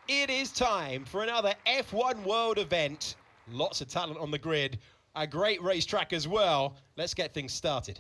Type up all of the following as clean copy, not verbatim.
It is time for another F1 World event. Lots of talent on the grid, a great racetrack as well. Let's get things started.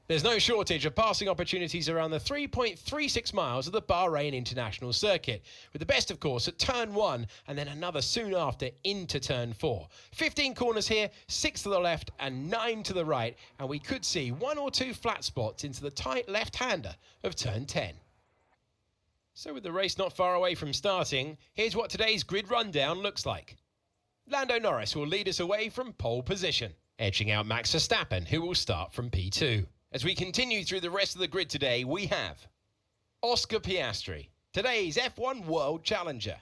There's no shortage of passing opportunities around the 3.36 miles of the Bahrain International Circuit, with the best, of course, at turn 1 and then another soon after into turn 4. 15 corners here, 6 to the left and 9 to the right, and we could see 1 or 2 flat spots into the tight left-hander of turn 10. So with the race not far away from starting, here's what today's grid rundown looks like. Lando Norris will lead us away from pole position, edging out Max Verstappen, who will start from P2. As we continue through the rest of the grid today, we have Oscar Piastri, today's F1 World Challenger,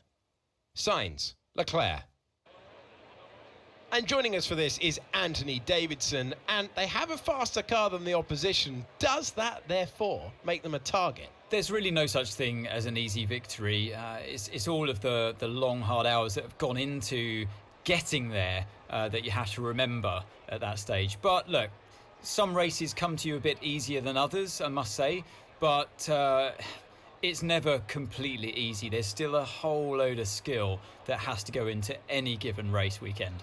Sainz, Leclerc. And joining us for this is Anthony Davidson, and they have a faster car than the opposition. Does that, therefore, make them a target? There's really no such thing as an easy victory. It's all of the long, hard hours that have gone into getting there that you have to remember at that stage. But look, some races come to you a bit easier than others, I must say, but it's never completely easy. There's still a whole load of skill that has to go into any given race weekend.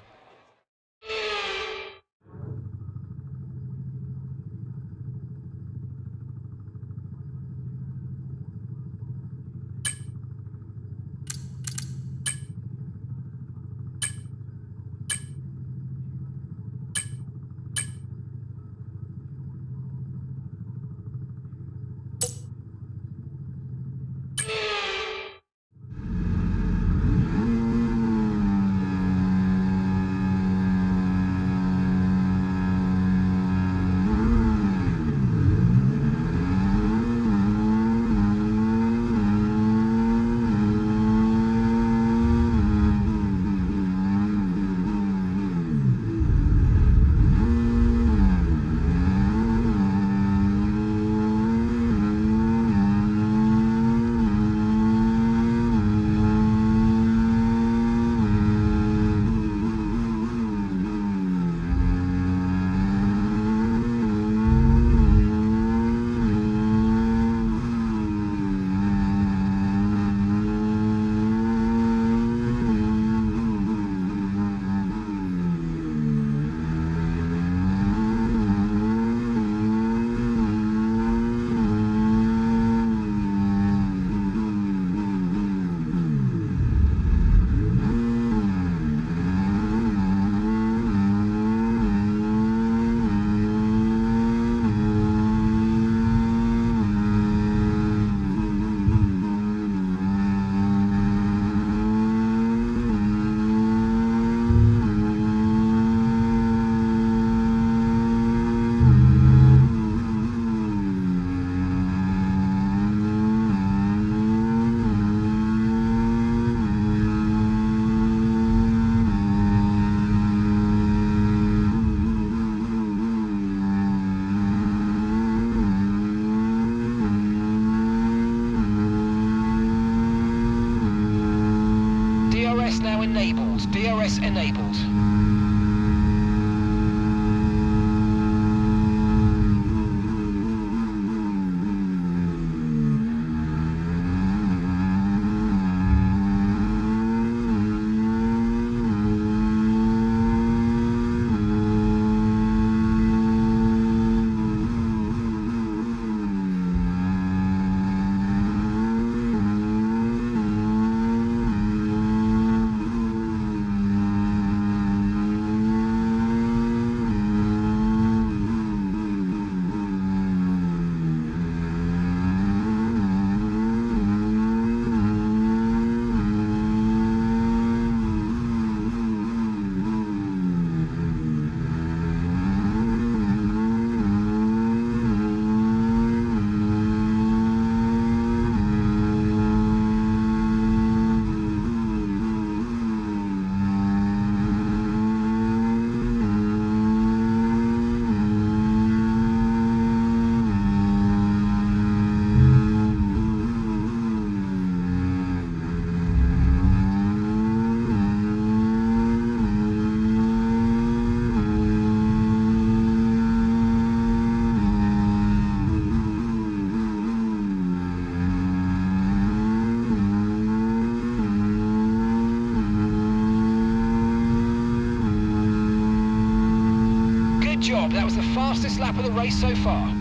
Great job. That was the fastest lap of the race so far.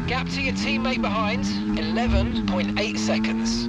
Gap to your teammate behind, 11.8 seconds.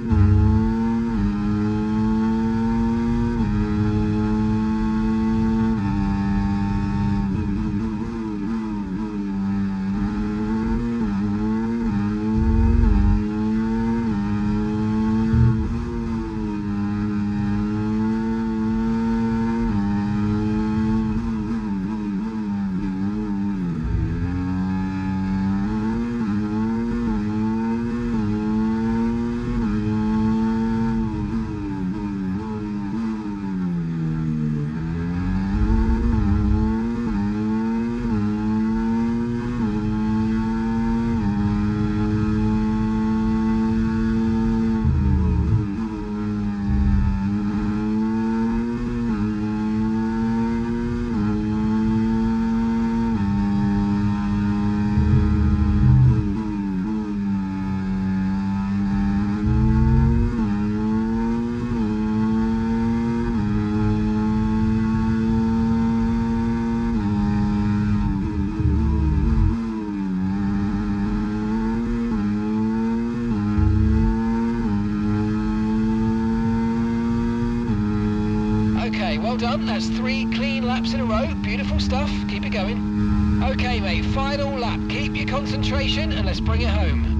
Okay, well done. That's 3 clean laps in a row. Beautiful stuff. Keep it going. Okay, mate, final lap. Keep your concentration and let's bring it home.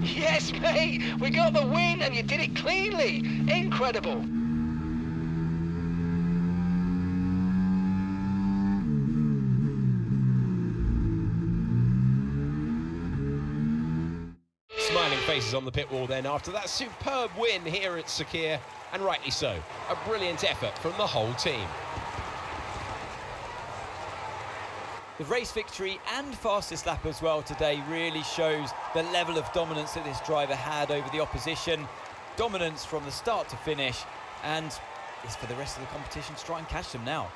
Yes, mate, we got the win and you did it cleanly. Incredible. faces on the pit wall then after that superb win here at Sakir, and rightly so. A brilliant effort from the whole team. The race victory and fastest lap as well today really shows the level of dominance that this driver had over the opposition. Dominance from the start to finish, and it's for the rest of the competition to try and catch them now.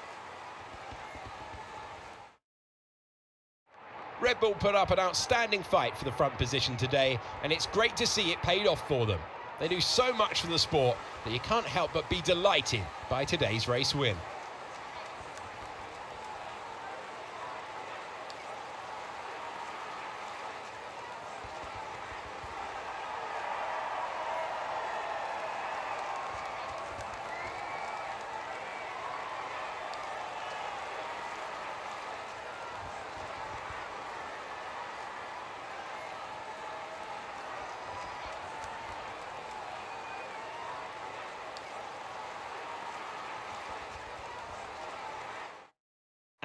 Red Bull put up an outstanding fight for the front position today, and it's great to see it paid off for them. They do so much for the sport that you can't help but be delighted by today's race win.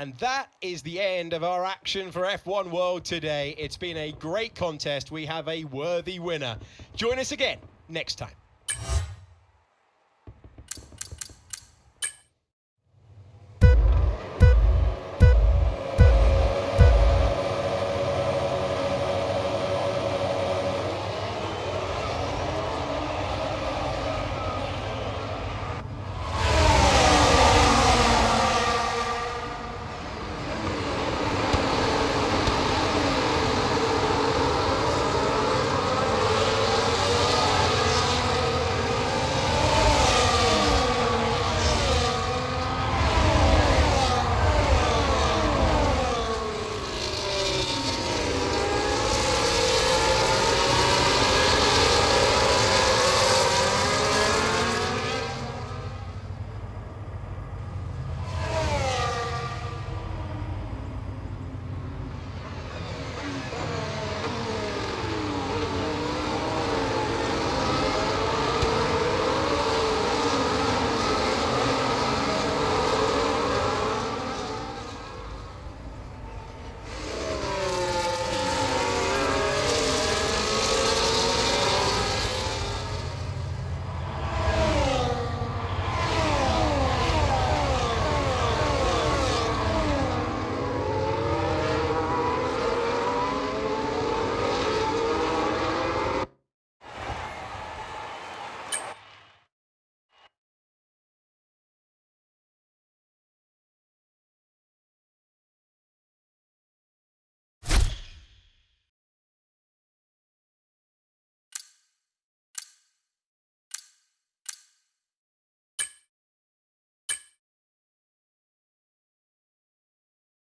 And that is the end of our action for F1 World today. It's been a great contest. We have a worthy winner. Join us again next time.